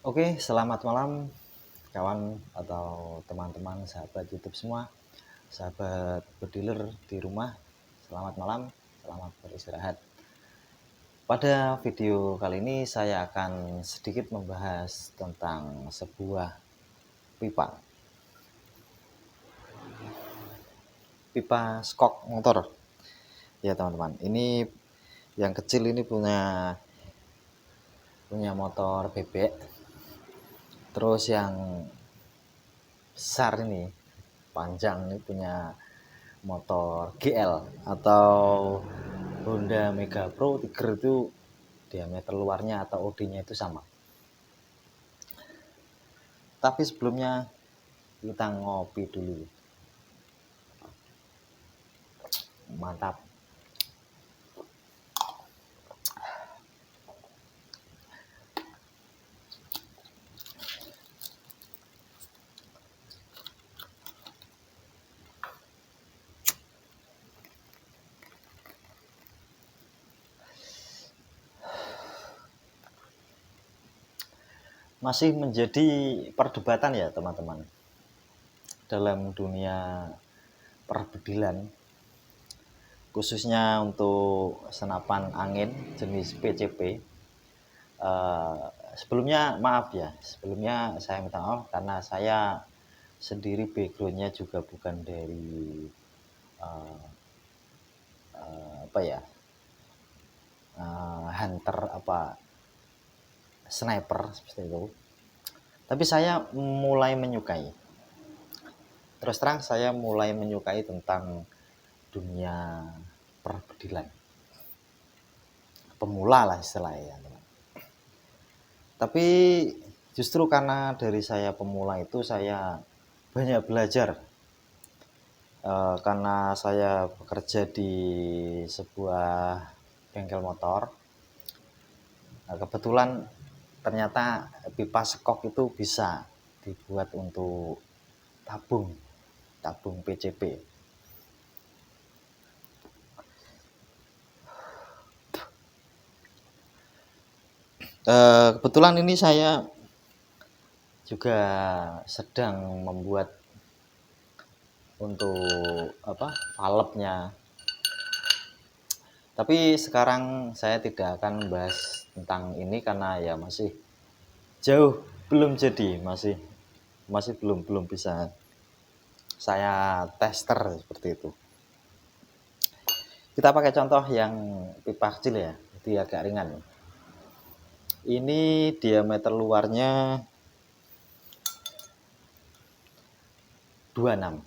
Oke, selamat malam kawan atau teman-teman sahabat YouTube semua, sahabat bediler di rumah. Selamat malam, selamat beristirahat. Pada video kali ini saya akan sedikit membahas tentang sebuah pipa. Pipa skok motor. Ya teman-teman, ini yang kecil ini punya motor bebek. Terus yang besar ini panjang ini punya motor GL atau Honda Mega Pro Tiger. Itu diameter luarnya atau OD-nya itu sama. Tapi sebelumnya kita ngopi dulu. Mantap. Masih menjadi perdebatan ya teman-teman dalam dunia perbedilan, khususnya untuk senapan angin jenis PCP. Sebelumnya maaf ya, sebelumnya saya minta maaf karena saya sendiri backgroundnya juga bukan dari apa ya, hunter apa sniper seperti itu. Tapi saya mulai menyukai, terus terang saya mulai menyukai tentang dunia perbedilan. Pemula lah istilahnya. Tapi justru karena dari saya pemula itu saya banyak belajar. Karena saya bekerja di sebuah bengkel motor. Kebetulan ternyata pipa skok itu bisa dibuat untuk tabung PCP. Kebetulan ini saya juga sedang membuat untuk valve-nya. Tapi sekarang saya tidak akan membahas tentang ini karena ya masih jauh belum jadi, masih belum bisa saya tester seperti itu. Kita pakai contoh yang pipa kecil ya, jadi agak ringan. Ini diameter luarnya 26.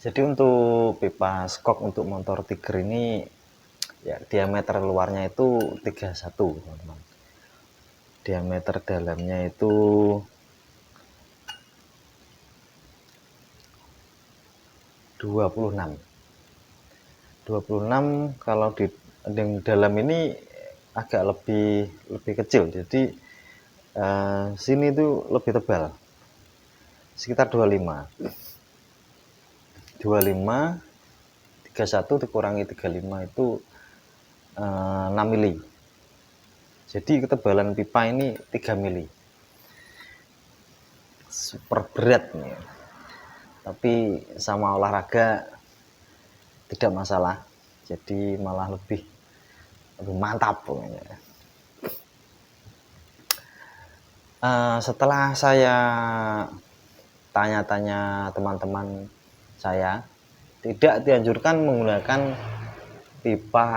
Jadi untuk pipa skok untuk motor Tiger ini ya diameter luarnya itu 31, teman-teman. Diameter dalamnya itu 26. Kalau di dalam ini agak lebih kecil. Jadi sini itu lebih tebal. Sekitar 25. 31 dikurangi 35 itu 6 mili. Jadi ketebalan pipa ini 3 mili. Super berat nih. Tapi sama olahraga tidak masalah. Jadi malah lebih mantap pokoknya. Setelah saya tanya-tanya teman-teman saya, tidak dianjurkan menggunakan pipa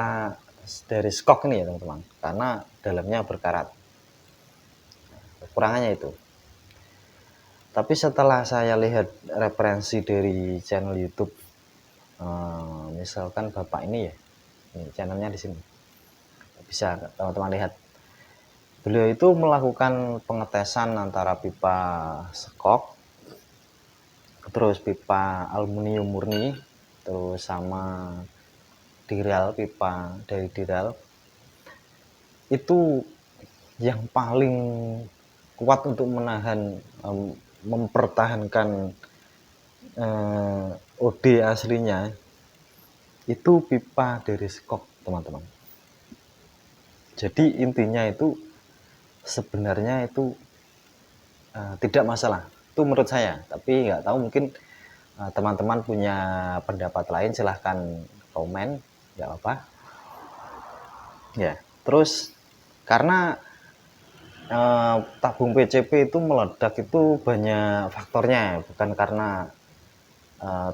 dari skok ini ya teman-teman, karena dalamnya berkarat. Kekurangannya itu. Tapi setelah saya lihat referensi dari channel YouTube, misalkan bapak ini ya, ini channelnya di sini, bisa teman-teman lihat. Beliau itu melakukan pengetesan antara pipa skok, terus pipa aluminium murni, terus sama diral, pipa dari diral. Itu yang paling kuat untuk menahan, mempertahankan OD aslinya itu pipa dari skok, teman-teman. Jadi intinya itu sebenarnya itu tidak masalah, itu menurut saya. Tapi nggak tahu, mungkin teman-teman punya pendapat lain, silahkan komen, nggak apa ya. Terus karena tabung PCP itu meledak itu banyak faktornya, bukan karena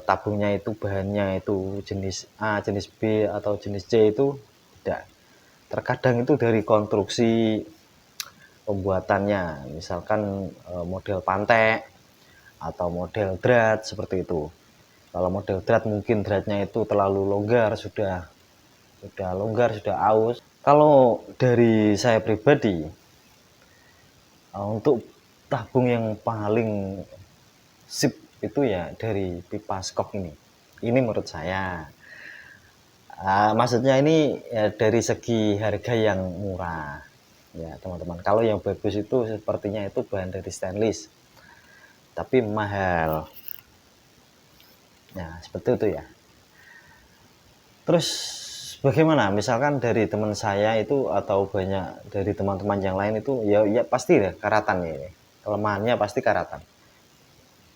tabungnya itu bahannya itu jenis A, jenis B, atau jenis C, itu tidak. Terkadang itu dari konstruksi pembuatannya, misalkan model pantek atau model drat seperti itu. Kalau model drat mungkin dratnya itu terlalu longgar, sudah longgar, sudah aus. Kalau dari saya pribadi, untuk tabung yang paling sip itu ya dari pipa skok ini. Ini menurut saya. Maksudnya ini ya dari segi harga yang murah. Ya teman-teman, kalau yang bagus itu sepertinya itu bahan dari stainless, tapi mahal. Nah seperti itu ya. Terus bagaimana misalkan dari teman saya itu, atau banyak dari teman-teman yang lain itu, ya pasti ya karatan ya. Kelemahannya pasti karatan.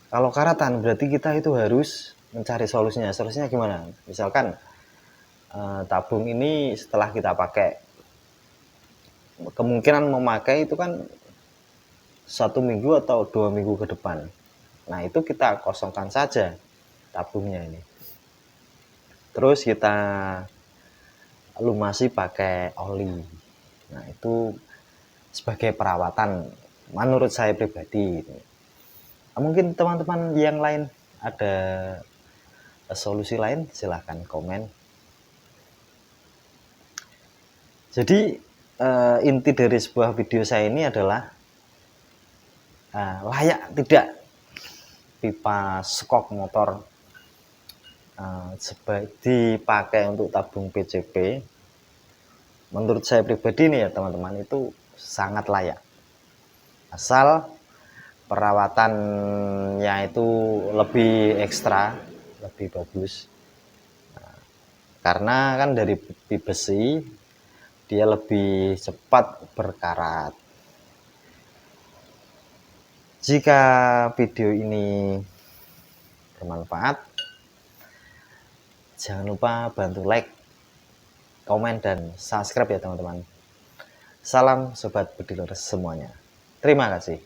Kalau karatan berarti kita itu harus mencari solusinya. Solusinya gimana? Misalkan tabung ini setelah kita pakai, kemungkinan memakai itu kan 1 minggu atau 2 minggu ke depan. Nah itu kita kosongkan saja tabungnya ini. Terus kita lumasi pakai oli. Nah itu sebagai perawatan menurut saya pribadi. Mungkin teman-teman yang lain ada solusi lain, silahkan komen. Jadi inti dari sebuah video saya ini adalah layak tidak pipa skok motor dipakai untuk tabung PCP. Menurut saya pribadi nih ya teman-teman, itu sangat layak, asal perawatannya itu lebih ekstra, lebih bagus. Karena kan dari besi dia lebih cepat berkarat. Jika video ini bermanfaat, jangan lupa bantu like, komen, dan subscribe ya teman-teman. Salam sobat bediler semuanya. Terima kasih.